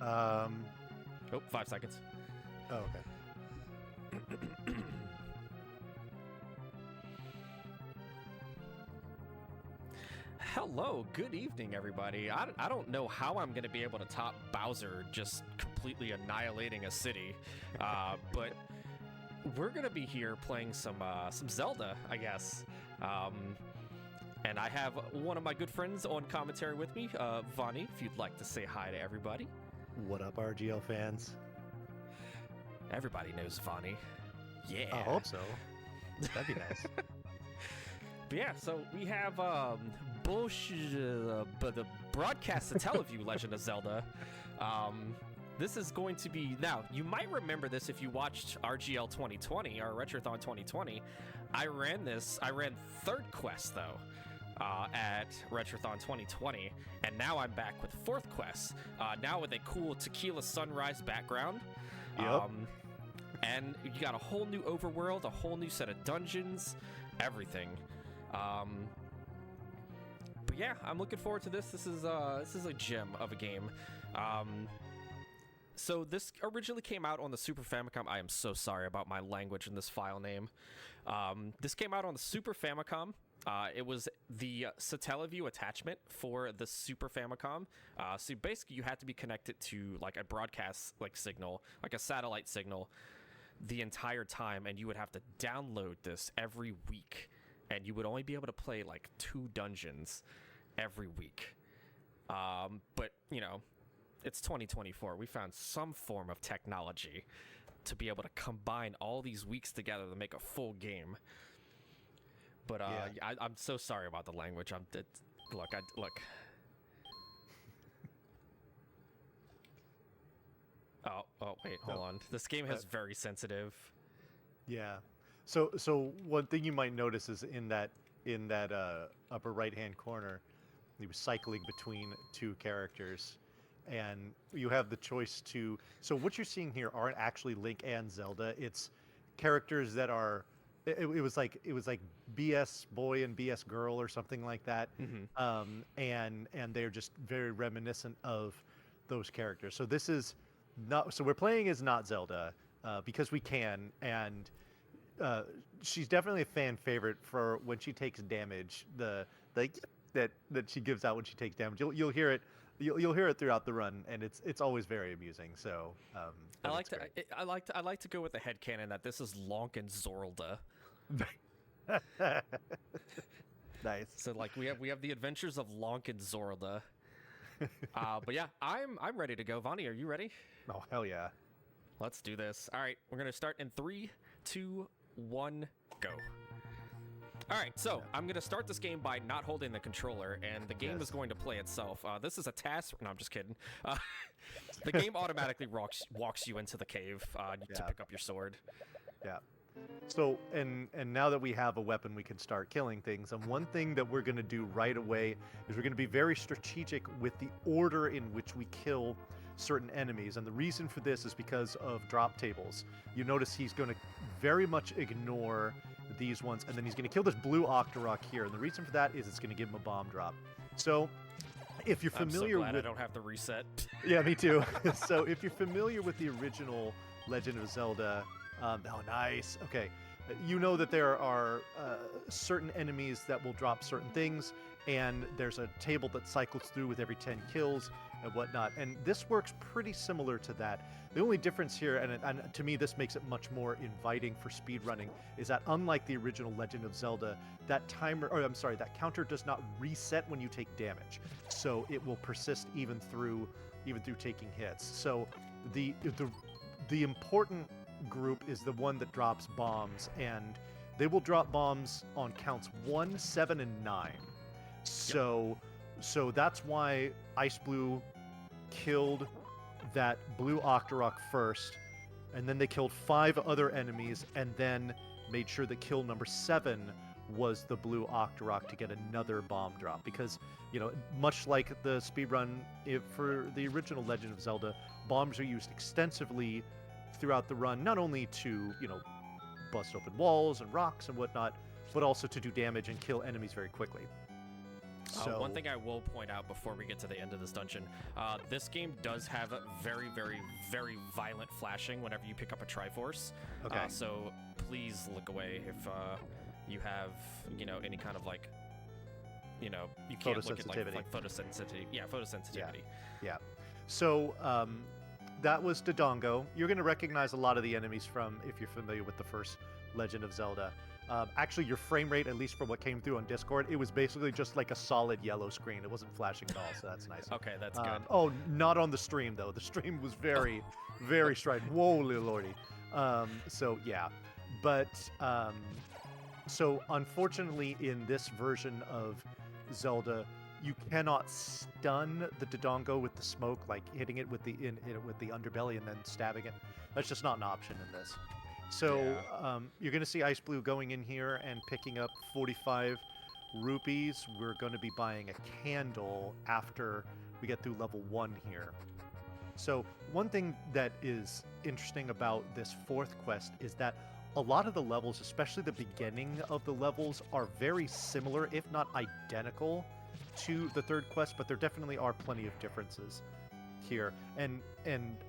Oh, 5 seconds. Oh, okay. Hello, good evening, everybody. I don't know how I'm going to be able to top Bowser just completely annihilating a city, but we're going to be here playing some Zelda, I guess. And I have one of my good friends on commentary with me, Vani, if you'd like to say hi to everybody. What up, RGL fans? Everybody knows Vani. Yeah. I hope so. That'd be nice. But yeah, so we have the broadcast to tell of you Legend of Zelda. This is going to be, now you might remember this if you watched RGL 2020 or Retrothon 2020. I ran third quest though at Retrothon 2020, and now I'm back with fourth quest, now with a cool tequila sunrise background. Yep. And you got a whole new overworld, a whole new set of dungeons, everything. But yeah, I'm looking forward to this. This is a gem of a game. So this originally came out on the Super Famicom. I am so sorry about my language in this file name. This came out on the Super Famicom. It was the Satellaview attachment for the Super Famicom. So basically, you had to be connected to like a broadcast signal, like a satellite signal, the entire time, and you would have to download this every week, and you would only be able to play like 2 dungeons every week. But you know, it's 2024. We found some form of technology to be able to combine all these weeks together to make a full game. But yeah. I'm so sorry about the language. Look. Oh, wait, hold on. This game has very sensitive. Yeah. So one thing you might notice is in that upper right-hand corner, he was cycling between 2 characters, and you have the choice to. So what you're seeing here aren't actually Link and Zelda. It's characters that are. It was like BS boy and BS girl or something like that. Mm-hmm. And they're just very reminiscent of those characters. So this is not. So we're playing as not Zelda because we can, and she's definitely a fan favorite for when she takes damage. The that she gives out when she takes damage. You'll hear it. You'll hear it throughout the run, and it's always very amusing. So I like to go with the headcanon that this is Lonk and Zorlda. Nice. So like we have the adventures of Lonk and Zorlda. But yeah, I'm ready to go. Vani, are you ready? Oh hell yeah! Let's do this. All right, we're gonna start in 3, 2, 1, go. All right, so I'm going to start this game by not holding the controller, and the game is going to play itself. This is a task. No, I'm just kidding. The game automatically walks you into the cave to pick up your sword. Yeah. So, and now that we have a weapon, we can start killing things. And one thing that we're going to do right away is we're going to be very strategic with the order in which we kill certain enemies. And the reason for this is because of drop tables. You notice he's going to very much ignore these ones, and then he's going to kill this blue Octorok here, and the reason for that is it's going to give him a bomb drop. So if you're familiar I'm so glad with I don't have to reset. Yeah, me too. So if you're familiar with the original Legend of Zelda, oh nice, okay, you know that there are certain enemies that will drop certain things, and there's a table that cycles through with every 10 kills and whatnot, and this works pretty similar to that. The only difference here, and to me this makes it much more inviting for speedrunning, is that unlike the original Legend of Zelda, that counter does not reset when you take damage, so it will persist even through taking hits. So the important group is the one that drops bombs, and they will drop bombs on counts 1, 7, and 9. So that's why Iceblue killed that blue Octorok first, and then they killed 5 other enemies, and then made sure that kill number 7 was the blue Octorok to get another bomb drop. Because, you know, much like the speedrun for the original Legend of Zelda, bombs are used extensively throughout the run, not only to, you know, bust open walls and rocks and whatnot, but also to do damage and kill enemies very quickly. So one thing I will point out before we get to the end of this dungeon, this game does have very, very, very violent flashing whenever you pick up a Triforce. Okay. So please look away if you have, any kind of like, you can't look at like photosensitivity. Yeah, photosensitivity. Yeah. So that was Dodongo. You're going to recognize a lot of the enemies from if you're familiar with the first Legend of Zelda. Actually, your frame rate, at least from what came through on Discord, it was basically just like a solid yellow screen. It wasn't flashing at all, so that's nice. Okay, that's good. Oh, not on the stream, though. The stream was very, very strident. Whoa, lordy. So, yeah. But, so unfortunately, in this version of Zelda, you cannot stun the Dodongo with the smoke, like hitting it with the with the underbelly and then stabbing it. That's just not an option in this. So you're going to see Iceblue going in here and picking up 45 rupees. We're going to be buying a candle after we get through level 1 here. So one thing that is interesting about this 4th quest is that a lot of the levels, especially the beginning of the levels, are very similar, if not identical, to the 3rd quest, but there definitely are plenty of differences here. And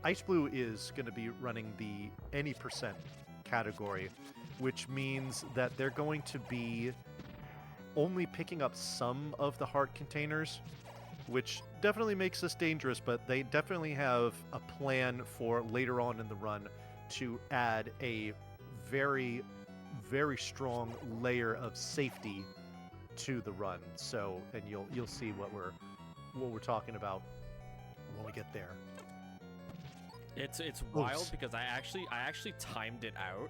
Iceblue is going to be running the any percent category, which means that they're going to be only picking up some of the heart containers, which definitely makes this dangerous, but they definitely have a plan for later on in the run to add a very, very strong layer of safety to the run. So, and you'll see what we're talking about when we get there. It's wild because I actually timed it out,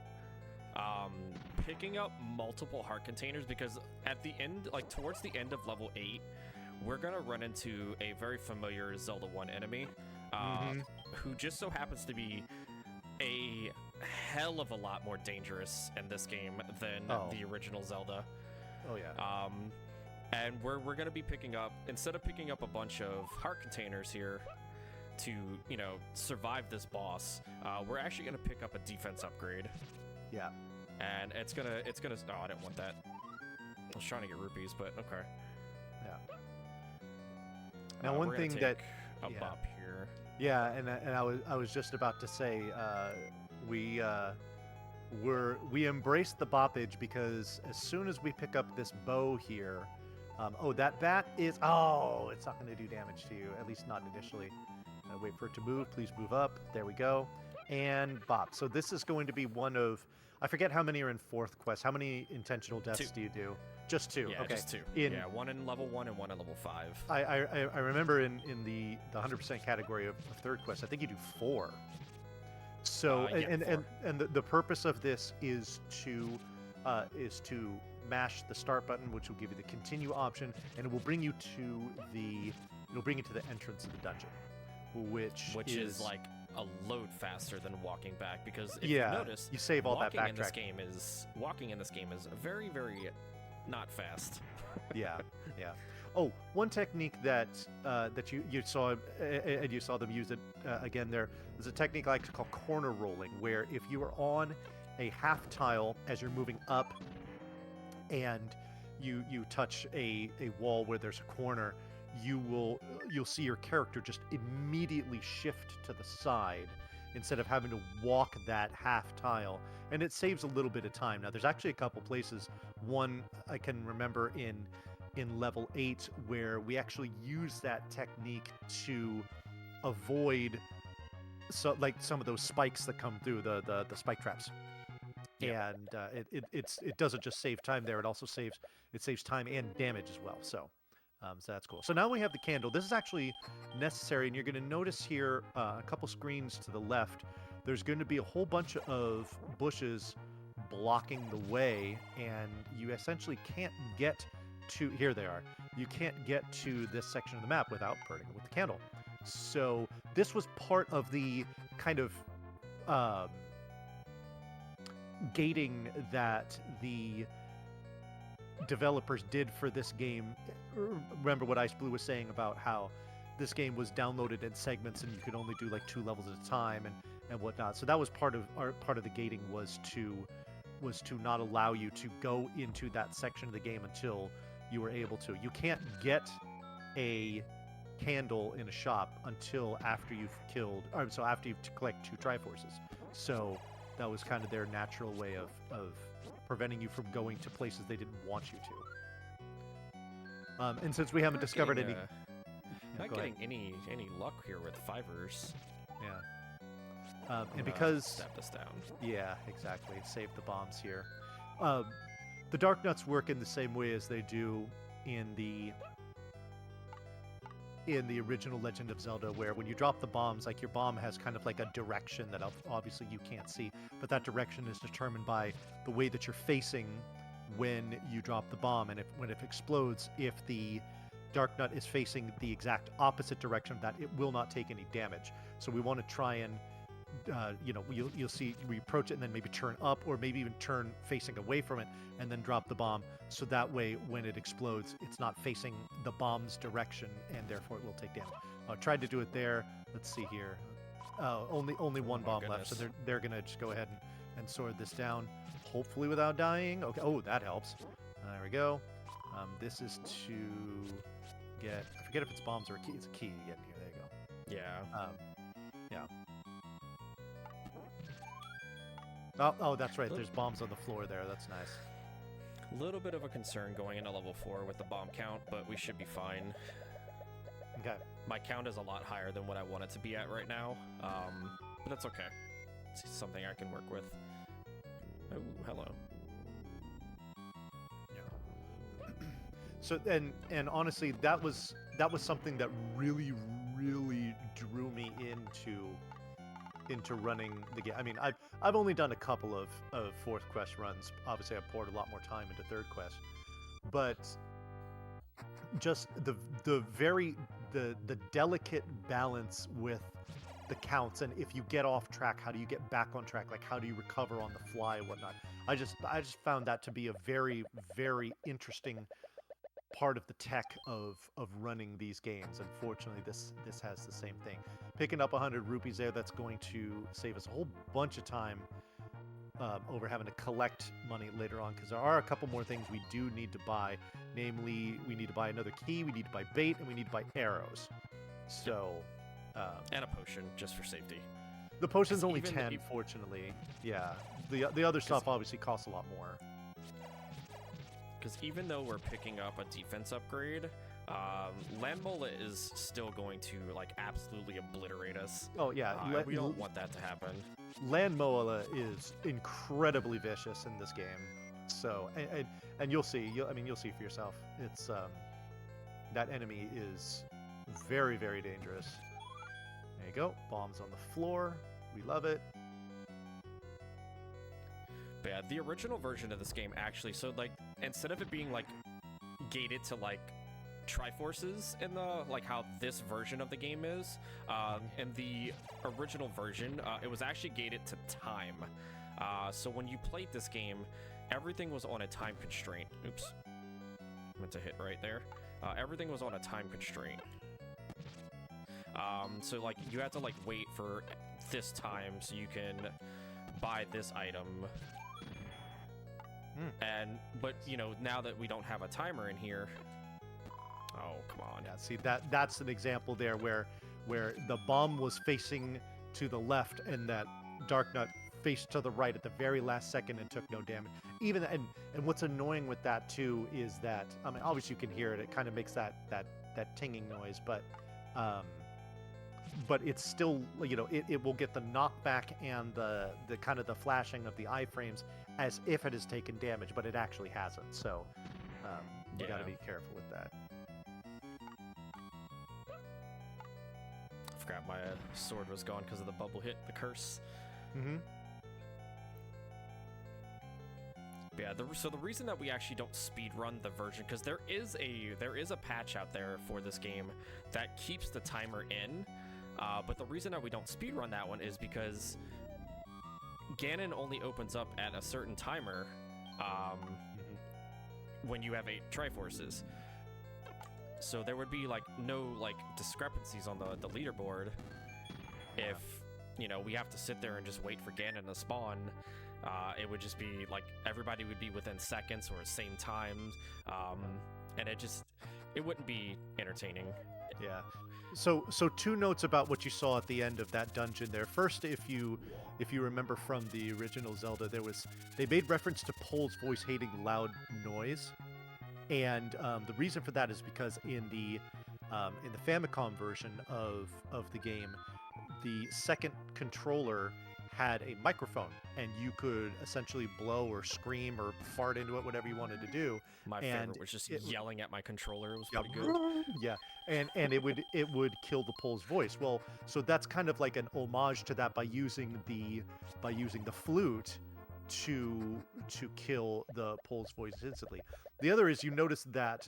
picking up multiple heart containers, because at the end, like towards the end of level 8, we're gonna run into a very familiar Zelda 1 enemy, who just so happens to be a hell of a lot more dangerous in this game than the original Zelda. Oh yeah. And we're gonna be picking up, instead of picking up a bunch of heart containers here to survive this boss, we're actually gonna pick up a defense upgrade. Yeah. And it's gonna oh, I didn't want that. I was trying to get rupees, but okay. Yeah. Now one thing that a bop here. Yeah, and I was just about to say we embraced the boppage, because as soon as we pick up this bow here, that bat is it's not going to do damage to you, at least not initially. Wait for it to move. Please move up. There we go. And bop. So this is going to be one of, I forget how many are in 4th quest. How many intentional deaths do you do? Just 2. Yeah, okay. Just 2. One in level 1 and one in level 5. I remember in the 100% category of 3rd quest, I think you do 4. So 4. and the purpose of this is to mash the start button, which will give you the continue option, and it will bring you to the entrance of the dungeon, which is like a load faster than walking back, because if you notice, you save all that backtracking. Walking in this game is very, very not fast. Yeah. Oh, one technique that you saw, and you saw them use it again. There's a technique I like to call corner rolling, where if you are on a half tile as you're moving up, and you touch a wall where there's a corner, you'll see your character just immediately shift to the side instead of having to walk that half tile, and it saves a little bit of time. Now, there's actually a couple places. One I can remember in level 8 where we actually use that technique to avoid some of those spikes that come through the spike traps. Yep. And it doesn't just save time there; it also saves time and damage as well. So that's cool. So now we have the candle. This is actually necessary, and you're going to notice here a couple screens to the left. There's going to be a whole bunch of bushes blocking the way, and you essentially can't get to, here they are. You can't get to this section of the map without burning it with the candle. So this was part of the kind of gating that the developers did for this game. Remember what Iceblue was saying about how this game was downloaded in segments and you could only do like 2 levels at a time and whatnot. So that was part of the gating, was to not allow you to go into that section of the game until you were able to. You can't get a candle in a shop until after you've killed, or so after you've collect 2 Triforces. So that was kind of their natural way of preventing you from going to places they didn't want you to. And since we haven't discovered any... Not getting any luck here with fivers. Yeah. And because... Step this down. Yeah, exactly. Save the bombs here. The Dark Nuts work in the same way as they do in the original Legend of Zelda, where when you drop the bombs, like your bomb has kind of like a direction that obviously you can't see, but that direction is determined by the way that you're facing when you drop the bomb, and when it explodes, if the Dark Nut is facing the exact opposite direction of that, it will not take any damage. So we want to try and you'll see we approach it and then maybe turn up, or maybe even turn facing away from it and then drop the bomb, so that way when it explodes it's not facing the bomb's direction and therefore it will take damage. I tried to do it there. Let's see here. Only one bomb left, so they're gonna just go ahead and sword this down, hopefully without dying. Okay, oh, that helps. There we go. This is to get, I forget if it's bombs or a key. It's a key to get in here. There you go. Yeah. Yeah. Oh, that's right. There's bombs on the floor there. That's nice. A little bit of a concern going into level 4 with the bomb count, but we should be fine. Okay. My count is a lot higher than what I want it to be at right now, but that's okay. It's something I can work with. Oh, hello. Yeah. So and honestly, that was something that really drew me into running the game. I mean, I've only done a couple of 4th quest runs. Obviously, I've poured a lot more time into 3rd quest, but just the delicate balance with the counts, and if you get off track, how do you get back on track? Like, how do you recover on the fly and whatnot? I just found that to be a very interesting part of the tech of running these games. Unfortunately, this has the same thing. Picking up 100 rupees there, that's going to save us a whole bunch of time over having to collect money later on, because there are a couple more things we do need to buy. Namely, we need to buy another key, we need to buy bait, and we need to buy arrows. So and a potion, just for safety. The potion's only 10, fortunately. Yeah, the other stuff obviously costs a lot more. Because even though we're picking up a defense upgrade, Landmola is still going to like absolutely obliterate us. Oh yeah, we don't want that to happen. Landmola is incredibly vicious in this game. So and you'll see. You'll see for yourself. It's that enemy is very dangerous. There you go. Bombs on the floor. We love it. But yeah, the original version of this game actually, so like instead of it being like gated to like Triforces in the like how this version of the game is, in the original version, it was actually gated to time. So when you played this game, everything was on a time constraint. Oops, meant to hit right there. Everything was on a time constraint. So like you had to like wait for this time so you can buy this item. But you know, now that we don't have a timer in here, oh come on. Yeah, see that's an example there where the bomb was facing to the left and that Dark Nut faced to the right at the very last second and took no damage. Even and what's annoying with that too is that, I mean, obviously you can hear it. It kind of makes that tinging noise, but it's still, you know, it will get the knockback and the kind of the flashing of the iframes as if it has taken damage, but it actually hasn't. So you got to be careful with that. I forgot my sword was gone because of the bubble hit, the curse. Mm-hmm. Yeah, so the reason that we actually don't speedrun the version, because there is a patch out there for this game that keeps the timer in, but the reason that we don't speedrun that one is because Ganon only opens up at a certain timer when you have 8 Triforces. So there would be like no like discrepancies on the leaderboard if, you know, we have to sit there and just wait for Ganon to spawn. It would just be like everybody would be within seconds or same time. and it wouldn't be entertaining. Yeah. So two notes about what you saw at the end of that dungeon there. First, if you remember from the original Zelda, they made reference to Pole's voice hating loud noise, and the reason for that is because in the Famicom version of the game, the second controller had a microphone, and you could essentially blow or scream or fart into it, whatever you wanted to do. My favorite was just yelling at my controller. It was yeah, pretty good. Yeah, and it would kill the Pole's voice. Well, so that's kind of like an homage to that by using the flute to kill the Pole's voice instantly. The other is you notice that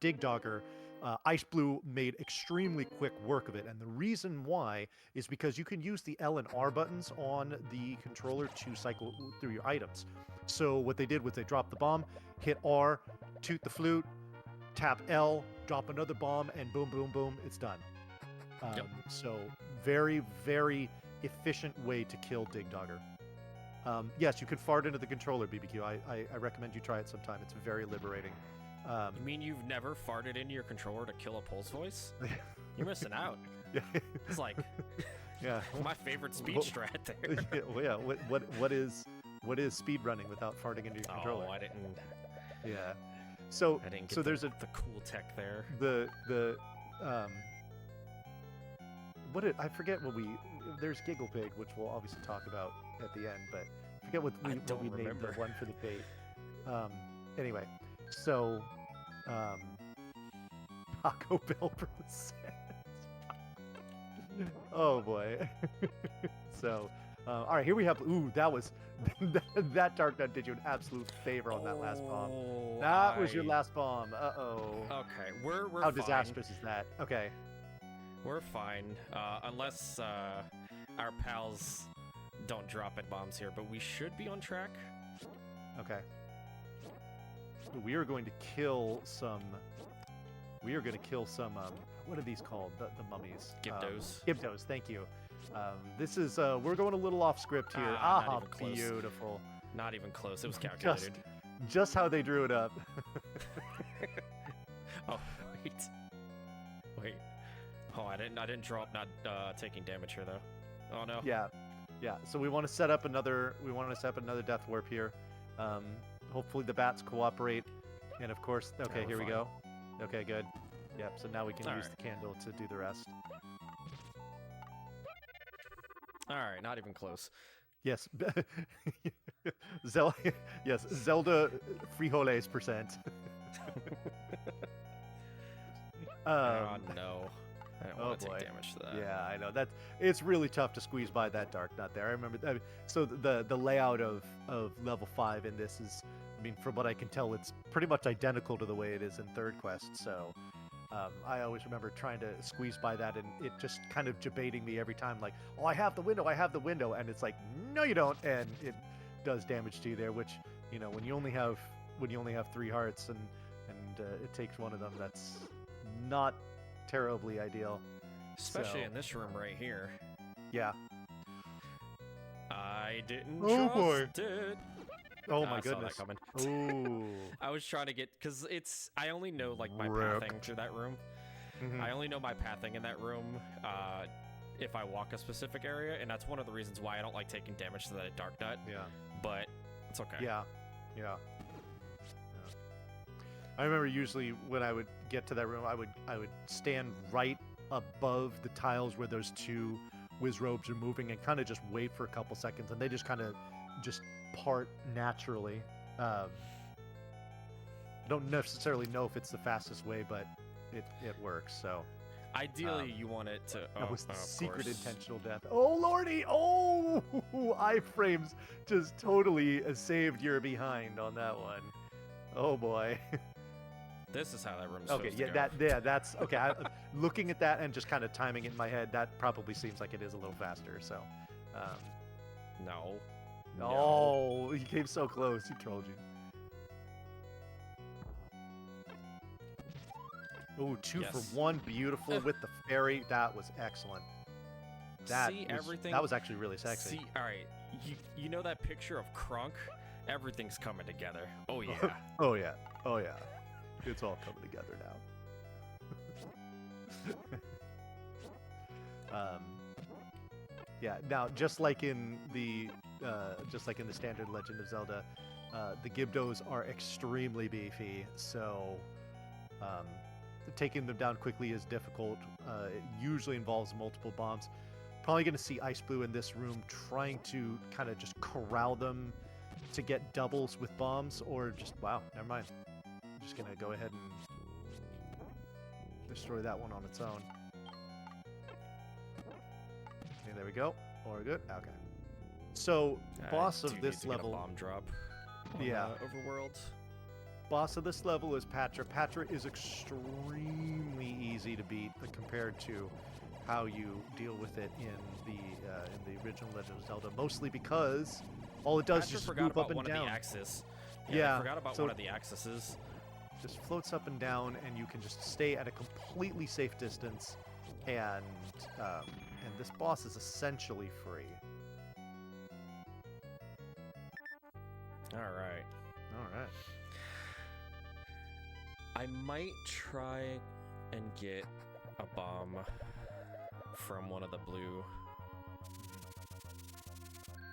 Dig Dogger, Iceblue made extremely quick work of it, and the reason why is because you can use the L and R buttons on the controller to cycle through your items. So what they did was they dropped the bomb, hit R, toot the flute, tap L, drop another bomb, and boom, boom, boom, it's done. Yep. So very, very efficient way to kill Dig Dogger. Yes, you can fart into the controller, BBQ. I recommend you try it sometime. It's very liberating. You mean you've never farted into your controller to kill a Pole's voice? You're missing out. Yeah. It's like yeah. my favorite speed strat there. Yeah. What is speedrunning without farting into your controller? Oh, I didn't. Yeah. So I didn't get so there's the cool tech there. I forget what there's Giggle Pig, which we'll obviously talk about at the end, but I forget what we named the one for the bait. Anyway, so Taco Bell Process. Oh boy. So all right, here we have. Ooh, that was that Dark Nut did you an absolute favor on that last bomb. That was your last bomb. Uh-oh. Okay, we're How fine. disastrous is that? Okay. We're fine, unless our pals don't drop at bombs here, but we should be on track. Okay. We are going to kill some. What are these called? The mummies. Gibdos. Gibdos. Thank you. This is. We're going a little off script here. Not even close. Beautiful. Not even close. It was calculated. Just how they drew it up. Oh wait. Oh, I didn't draw up not taking damage here though. Oh no. Yeah. So we want to set up another. Death warp here. Hopefully the bats cooperate, and of course. Okay, Yeah, here we fine. go. Okay, good. Yep. So now we can All use right. the candle to do the rest. All right, not even close. Yes. Zelda. Yes. Zelda frijoles %. Oh no. I don't Oh want to boy. take damage to that. Yeah, I know it's really tough to squeeze by that Dark Nut there. I remember. So the layout of level 5 in this is, I mean, from what I can tell, it's pretty much identical to the way it is in Third Quest. So I always remember trying to squeeze by that, and it just kind of debating me every time, like, oh, I have the window, and it's like, no, you don't, and it does damage to you there. Which, you know, when you only have 3 hearts and it takes one of them, that's not terribly ideal. Especially So, in this room right here. yeah. I didn't Oh, trust boy. it. Oh my I goodness. saw that coming. Ooh. I was trying to get, because I only know like my Wrecked. pathing through that room. Mhm. I only know my pathing in that room if I walk a specific area, and that's one of the reasons why I don't like taking damage to that Dark Nut. Yeah. But it's okay. Yeah. I remember usually when I would get to that room, I would stand right above the tiles where those 2 whiz robes are moving and kind of just wait for a couple seconds, and they just kind of just part naturally. I don't necessarily know if it's the fastest way, but it works. So Ideally, you want it to. that was the of secret course. intentional death. Oh lordy! Oh, iframes just totally saved your behind on that one. Oh boy. This is how that room's Okay, supposed to go. that's okay. Looking at that and just kind of timing it in my head, that probably seems like it is a little faster. So, No. oh, he came so close. He trolled you. Oh, 2 for Yes. 1, beautiful with the fairy. That was excellent. See everything. That was actually really sexy. See, all right. You know that picture of Crunk? Everything's coming together. Oh yeah. Oh yeah. Oh yeah. It's all coming together now. Yeah. Now, just like in the standard Legend of Zelda, the Gibdos are extremely beefy. So, taking them down quickly is difficult. It usually involves multiple bombs. Probably going to see Iceblue in this room trying to kind of just corral them to get doubles with bombs, or just, wow, never mind. I'm just going to go ahead and destroy that one on its own. Okay, there we go. We're good. Okay. So, boss of this level. Get a bomb drop. Yeah. Overworld. Boss of this level is Patra. Patra is extremely easy to beat compared to how you deal with it in the original Legend of Zelda. Mostly because all it does is just move up and down. One of the axes. Yeah, I forgot about one of the axes. Just floats up and down, and you can just stay at a completely safe distance, and this boss is essentially free. All right. I might try and get a bomb from one of the blue.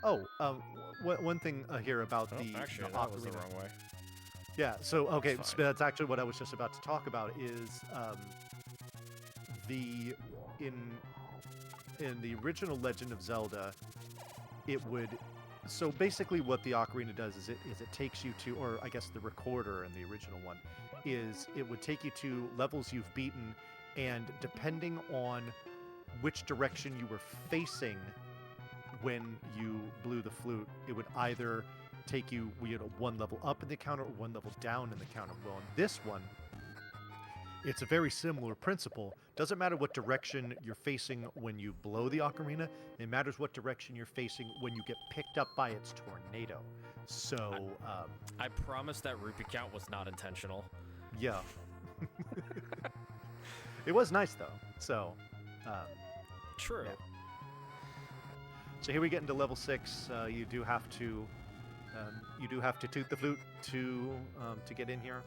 Oh, one thing here about the actually, that was the wrong way. Yeah. So okay, so that's actually what I was just about to talk about. Is in the original Legend of Zelda, it would. So basically, what the ocarina does is it takes you to, or I guess the recorder in the original one, is it would take you to levels you've beaten, and depending on which direction you were facing when you blew the flute, it would either take you one level up in the counter or one level down in the counter. Well, in this one, it's a very similar principle. Doesn't matter what direction you're facing when you blow the ocarina. It matters what direction you're facing when you get picked up by its tornado. So, I promise that rupee count was not intentional. Yeah. It was nice though. So, true. Yeah. So here we get into level 6. You do have to toot the flute to get in here.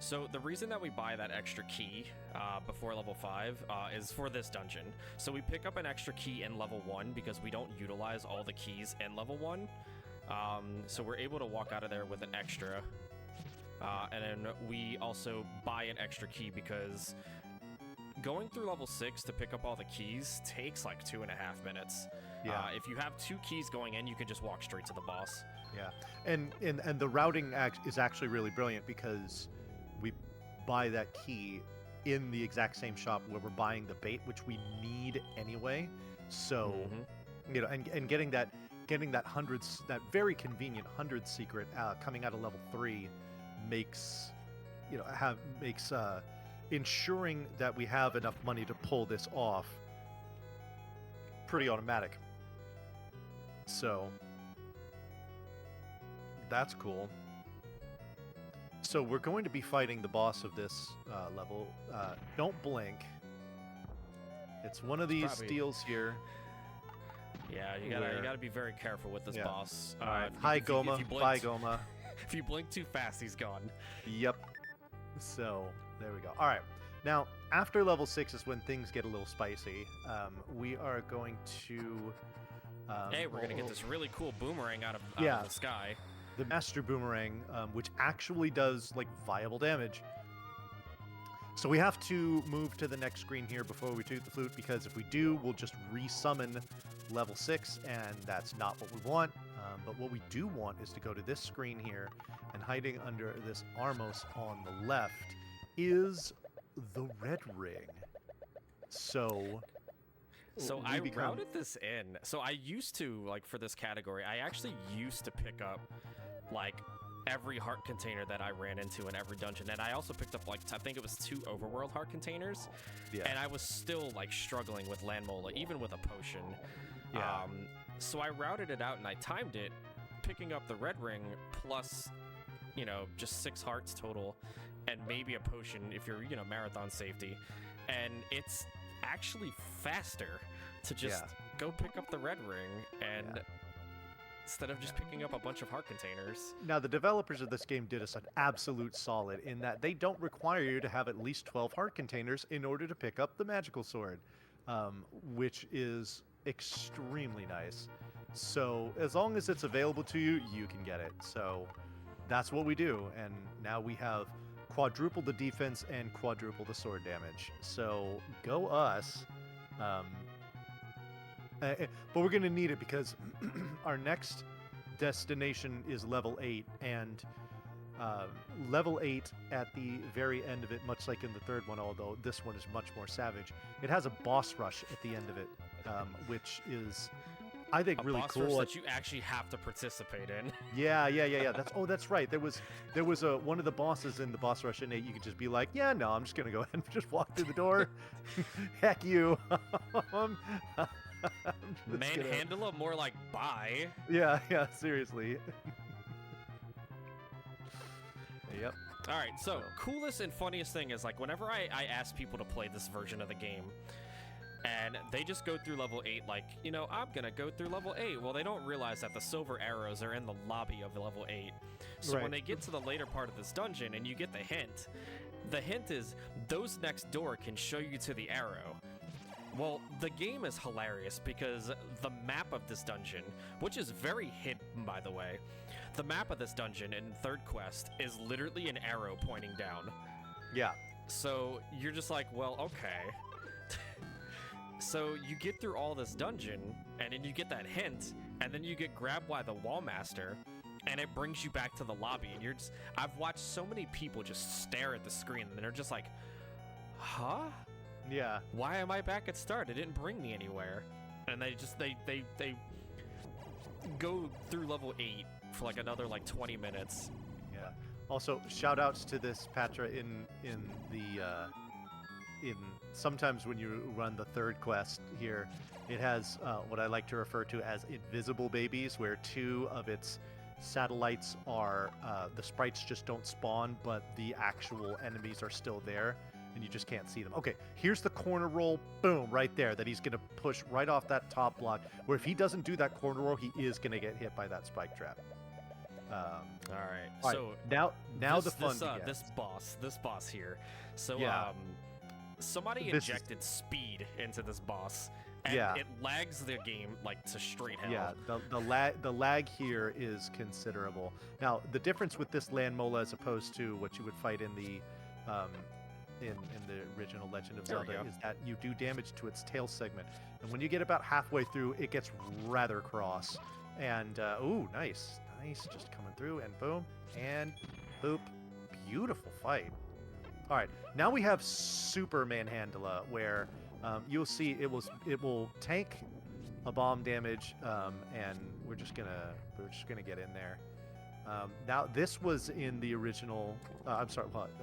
So the reason that we buy that extra key before level 5 is for this dungeon. So we pick up an extra key in level 1 because we don't utilize all the keys in level 1. So we're able to walk out of there with an extra. And then we also buy an extra key because going through level 6 to pick up all the keys takes like 2.5 minutes. Yeah. If you have 2 keys going in, you can just walk straight to the boss. Yeah. And the routing is actually really brilliant because we buy that key in the exact same shop where we're buying the bait, which we need anyway. So, and getting that very convenient 100 secret coming out of level 3 makes ensuring that we have enough money to pull this off pretty automatic. So that's cool. So we're going to be fighting the boss of this level. Don't blink. It's one of these deals here. Yeah, you gotta be very careful with this boss. All right. Hi, Goma. Bye, Goma. If you blink too fast, he's gone. Yep. So there we go. All right. Now, after level 6 is when things get a little spicy. We are going to. Hey, we're gonna get this really cool boomerang out of the sky. The Master Boomerang, which actually does like viable damage. So we have to move to the next screen here before we toot the flute, because if we do, we'll just resummon level 6, and that's not what we want. But what we do want is to go to this screen here, and hiding under this Armos on the left is the red ring. So I routed this in. So I used to, like, for this category, I actually used to pick up, like, every heart container that I ran into in every dungeon. And I also picked up, like, I think it was 2 overworld heart containers. Yeah. And I was still, like, struggling with Landmola, even with a potion. Yeah. So I routed it out and I timed it, picking up the red ring plus, just 6 hearts total, and maybe a potion if you're, marathon safety. And it's actually faster to just go pick up the red ring and instead of just picking up a bunch of heart containers. Now, the developers of this game did us an absolute solid in that they don't require you to have at least 12 heart containers in order to pick up the magical sword, which is extremely nice. So as long as it's available to you, you can get it. So that's what we do, and now we have quadruple the defense and quadruple the sword damage. So go us. But we're going to need it because our next destination is level 8, and level 8 at the very end of it, much like in the third one, although this one is much more savage, it has a boss rush at the end of it, which is, I think, really boss cool. Rush that you actually have to participate in. Yeah. That's right. There was one of the bosses in the boss rush in 8. You could just be like, yeah, no, I'm just gonna go ahead and just walk through the door. Heck you. Manhandle him, more like bye. Yeah, seriously. Yep. All right, so coolest and funniest thing is, like, whenever I ask people to play this version of the game, and they just go through level 8 like, you know, I'm gonna go through level 8. Well, they don't realize that the silver arrows are in the lobby of level 8. So when they get to the later part of this dungeon and you get the hint is those next door can show you to the arrow. Well, the game is hilarious because the map of this dungeon, which is very hidden, by the way, the map of this dungeon in third quest is literally an arrow pointing down. Yeah. So you're just like, well, okay. So you get through all this dungeon, and then you get that hint, and then you get grabbed by the Wallmaster, and it brings you back to the lobby, and you're just, I've watched so many people just stare at the screen, and they're just like, huh? Yeah. Why am I back at start? It didn't bring me anywhere. And they go through level 8 for like another like 20 minutes. Yeah. Also, shout outs to this Patra in sometimes when you run the third quest here, it has what I like to refer to as invisible babies, where 2 of its satellites are the sprites just don't spawn, but the actual enemies are still there, and you just can't see them. Okay, here's the corner roll, boom, right there, that he's going to push right off that top block, where if he doesn't do that corner roll, he is going to get hit by that spike trap. All right, so now the fun begins. This boss here. So yeah. Somebody injected speed into this boss, and it lags the game like to straight hell. Yeah, the lag here is considerable. Now, the difference with this land mola as opposed to what you would fight in the original Legend of Zelda is that you do damage to its tail segment, and when you get about halfway through, it gets rather cross. And ooh, nice, just coming through, and boom, and boop, beautiful fight. All right, now we have Super Manhandla, where you'll see it will tank a bomb damage, and we're just gonna get in there. Now this was in the original.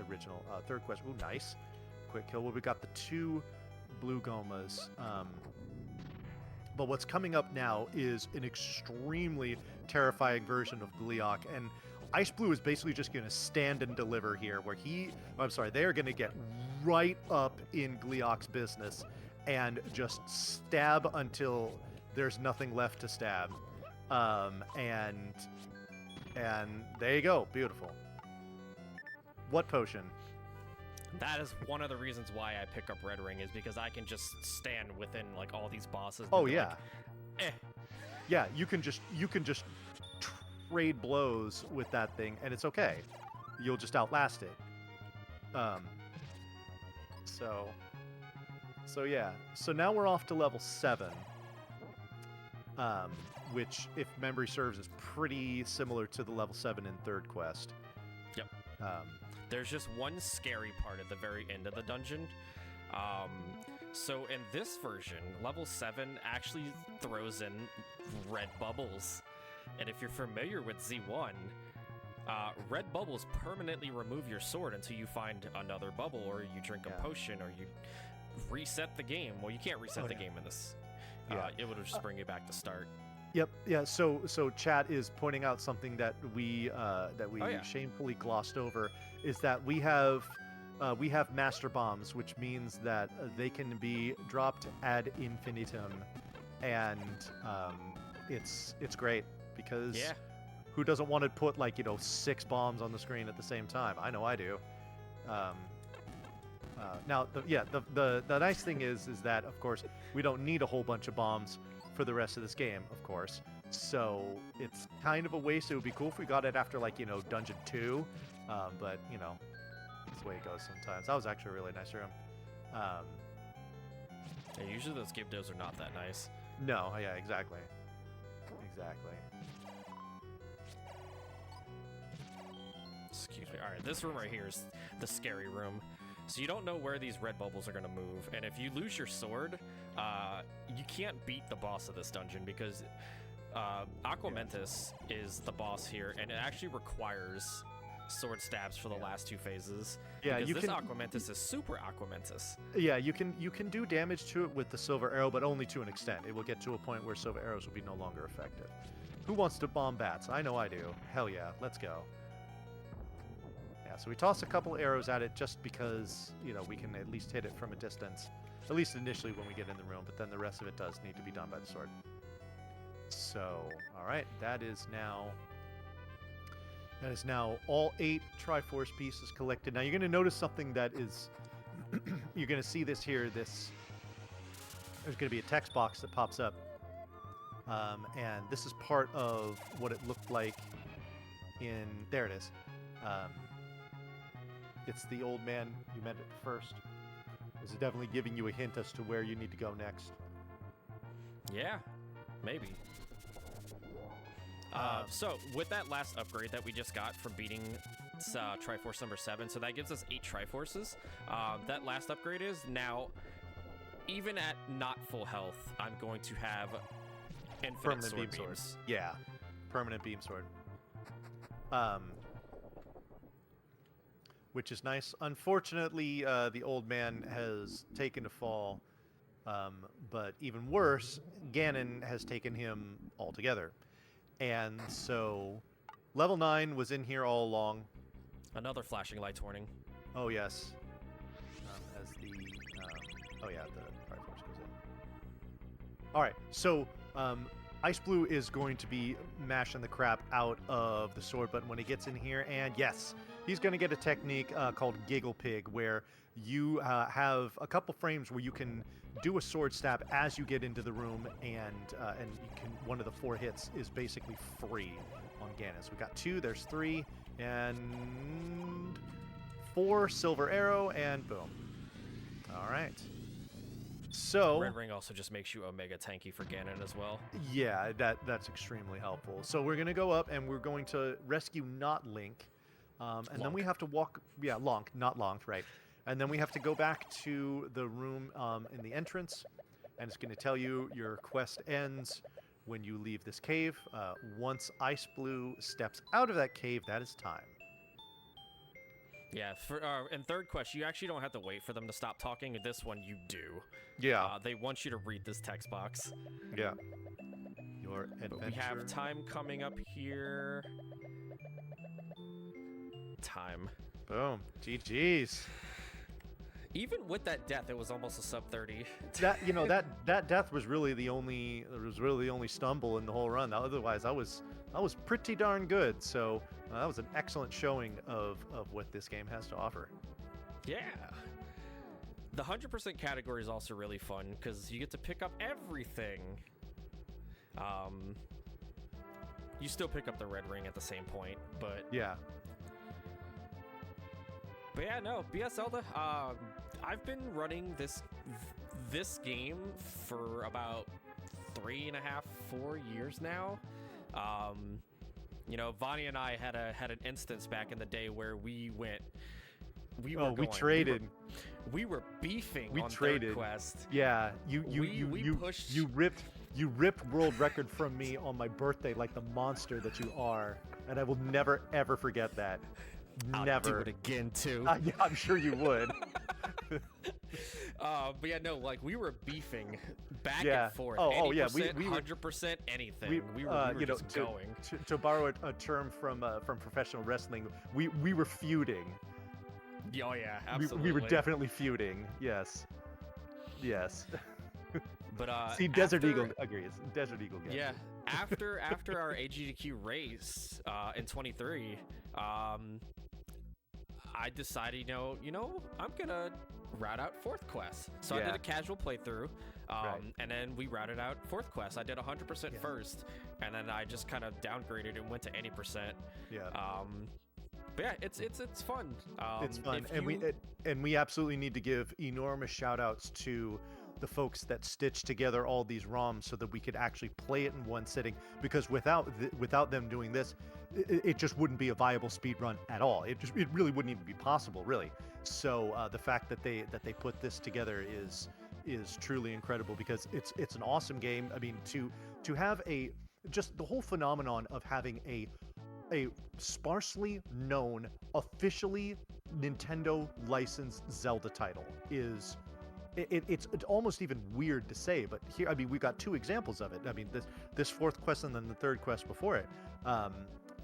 Original third quest. Ooh, nice, quick kill. Well, we got the 2 blue gomas. But what's coming up now is an extremely terrifying version of Gleeok, and Iceblue is basically just going to stand and deliver here, where they are going to get right up in Gleeok's business and just stab until there's nothing left to stab. And there you go, beautiful. What potion? That is one of the reasons why I pick up Red Ring, is because I can just stand within like all these bosses. Oh yeah. Like, eh. Yeah, you can just trade blows with that thing, and it's okay. You'll just outlast it. So yeah. So now we're off to level 7, which, if memory serves, is pretty similar to the level 7 in third quest. Yep. There's just one scary part at the very end of the dungeon. So in this version, level 7 actually throws in red bubbles. And if you're familiar with Z1, red bubbles permanently remove your sword until you find another bubble, or you drink a potion, or you reset the game. Well, you can't reset the game in this. It would just bring you back to start. Yep. Yeah. So chat is pointing out something that we shamefully glossed over, is that we have master bombs, which means that they can be dropped ad infinitum, and it's great because Yeah. who doesn't want to put, like, 6 bombs on the screen at the same time? I know I do. Now, the nice thing is that, of course, we don't need a whole bunch of bombs for the rest of this game, of course. So it's kind of a waste. It would be cool if we got it after, like, Dungeon 2. But, that's the way it goes sometimes. That was actually a really nice room. Yeah, usually those Gibdos are not that nice. No, yeah, exactly. Exactly. Excuse me. All right, this room right here is the scary room. So you don't know where these red bubbles are going to move. And if you lose your sword, you can't beat the boss of this dungeon because Aquamentus is the boss here, and it actually requires sword stabs for the last 2 phases. Yeah, because this Aquamentus is super Aquamentus. Yeah, you can do damage to it with the silver arrow, but only to an extent. It will get to a point where silver arrows will be no longer effective. Who wants to bomb bats? I know I do. Hell yeah, let's go. Yeah, so we toss a couple arrows at it just because, we can at least hit it from a distance. At least initially when we get in the room, but then the rest of it does need to be done by the sword. So, all right, that is now all 8 Triforce pieces collected. Now you're going to notice something that is, you're going to see this here. There's going to be a text box that pops up, and this is part of what it looked like in. There it is. It's the old man you met at first. This is definitely giving you a hint as to where you need to go next. Yeah, maybe. So with that last upgrade that we just got from beating Triforce number 7, so that gives us 8 Triforces. That last upgrade is now, even at not full health, I'm going to have infinite Permanent sword beam beams. sword. Yeah, permanent beam sword. Which is nice. Unfortunately, the old man has taken a fall, but even worse, Ganon has taken him altogether. And so, level 9 was in here all along. Another flashing lights warning. Oh, yes. As the... the Triforce goes in. Alright, so, Iceblue is going to be mashing the crap out of the sword button when he gets in here, and yes, he's going to get a technique called Giggle Pig, where you have a couple frames where you can do a sword stab as you get into the room, and you can, one of the 4 hits is basically free on Ganon. So we got 2, there's 3, and 4 silver arrow, and boom. All right. So Red Ring also just makes you omega tanky for Ganon as well. Yeah, that's extremely helpful. So we're gonna go up and we're going to rescue not Link, and then we have to walk. Yeah, Lonk, not Lonk, right? And then we have to go back to the room in the entrance, and it's going to tell you your quest ends when you leave this cave. Once Iceblue steps out of that cave, that is time. Yeah, for in third quest, you actually don't have to wait for them to stop talking. In this one, you do. Yeah. They want you to read this text box. Yeah. Your adventure. But we have time coming up here. Time. Boom. GG's. Even with that death, it was almost a sub 30. That death was really the only stumble in the whole run. Otherwise, I was pretty darn good. So that was an excellent showing of what this game has to offer. Yeah. The 100% category is also really fun because you get to pick up everything. You still pick up the red ring at the same point, but yeah. But yeah, no, BS Zelda. I've been running this game for about 3.5, 4 years now. Vani and I had an instance back in the day where we traded. We were beefing on Third Quest. Yeah, you ripped world record from me on my birthday like the monster that you are, and I will never ever forget that. Never. I'll do it again too. Yeah, I'm sure you would. But yeah, no, like we were beefing back yeah. and forth. Oh yeah, we 100% anything. We were just going. To borrow a term from professional wrestling, we were feuding. Oh yeah, absolutely. We were definitely feuding. Yes. But see, Desert Eagle agrees. Desert Eagle gets yeah. it. after our AGDQ race in 23, I decided, I'm gonna route out fourth quest. So I did a casual playthrough, and then we routed out fourth quest. I did 100% first, and then I just kind of downgraded and went to 80%. Yeah. But yeah, it's fun. It's fun, and we absolutely need to give enormous shout outs to the folks that stitched together all these ROMs so that we could actually play it in one sitting, because without them doing this, it just wouldn't be a viable speed run at all. It really wouldn't even be possible, really. So the fact that they put this together is truly incredible, because it's an awesome game. I mean, to have just the whole phenomenon of having a sparsely known, officially Nintendo licensed Zelda title is it's almost even weird to say, but here, I mean, we've got two examples of it. I mean, this fourth quest and then the third quest before it.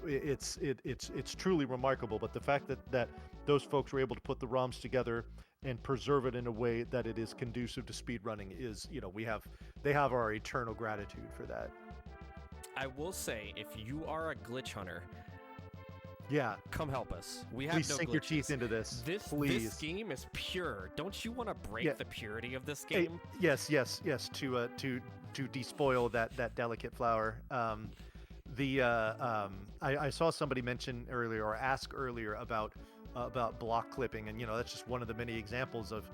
It's truly remarkable. But the fact that those folks were able to put the ROMs together and preserve it in a way that it is conducive to speedrunning is, they have our eternal gratitude for that. I will say, if you are a glitch hunter, come help us. We have please no sink glitches. your teeth into this. Please. This game is pure. Don't you want to break the purity of this game? Yes. To despoil that delicate flower. I saw somebody mention earlier or ask earlier about block clipping, and that's just one of the many examples of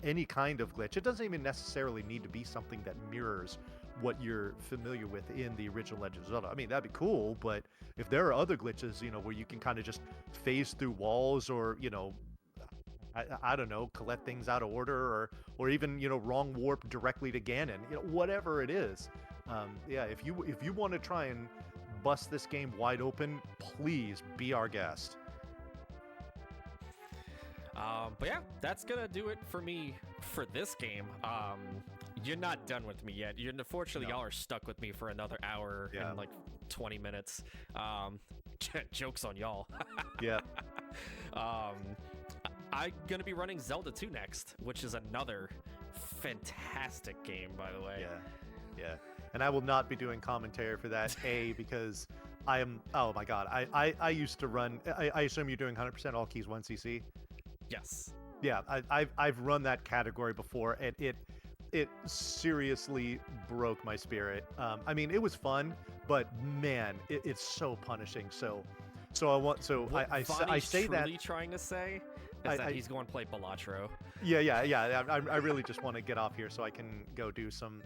any kind of glitch. It doesn't even necessarily need to be something that mirrors what you're familiar with in the original Legend of Zelda. I mean, that'd be cool, but if there are other glitches, where you can kind of just phase through walls, or I don't know, collect things out of order, or even wrong warp directly to Ganon, whatever it is. If you want to try and bust this game wide open, please be our guest. But yeah, that's gonna do it for me for this game. You're not done with me yet. Unfortunately, y'all are stuck with me for another hour and like 20 minutes. Joke's on y'all. Yeah. I'm gonna be running Zelda 2 next, which is another fantastic game, by the way. Yeah. And I will not be doing commentary for that, because I am, oh my god, I used to run, I assume you're doing 100% all keys 1cc? Yes. Yeah, I've run that category before, and it seriously broke my spirit. I mean, it was fun, but man, it's so punishing. So I say that. What trying to say is that he's going to play Balatro. Yeah. I really just want to get off here so I can go do some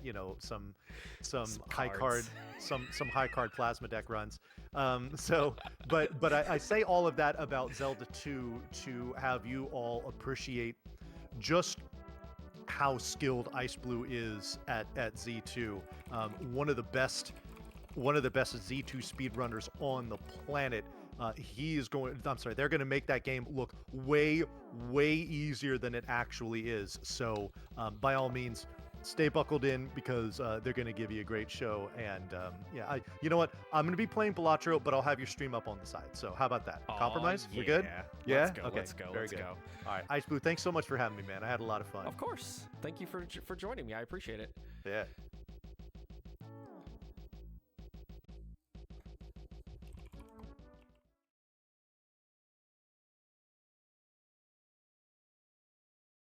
high card, some high card plasma deck runs. But I say all of that about Zelda 2 to have you all appreciate just how skilled Iceblue is at Z2. One of the best Z2 speedrunners on the planet. They're going to make that game look way easier than it actually is. So by all means, stay buckled in, because they're going to give you a great show. And you know what? I'm going to be playing Balatro, but I'll have your stream up on the side. So how about that? Compromise? Yeah. We good? Yeah. Let's go. Okay. Let's go. Very good. All right, Iceblue, thanks so much for having me, man. I had a lot of fun. Of course. Thank you for joining me. I appreciate it. Yeah.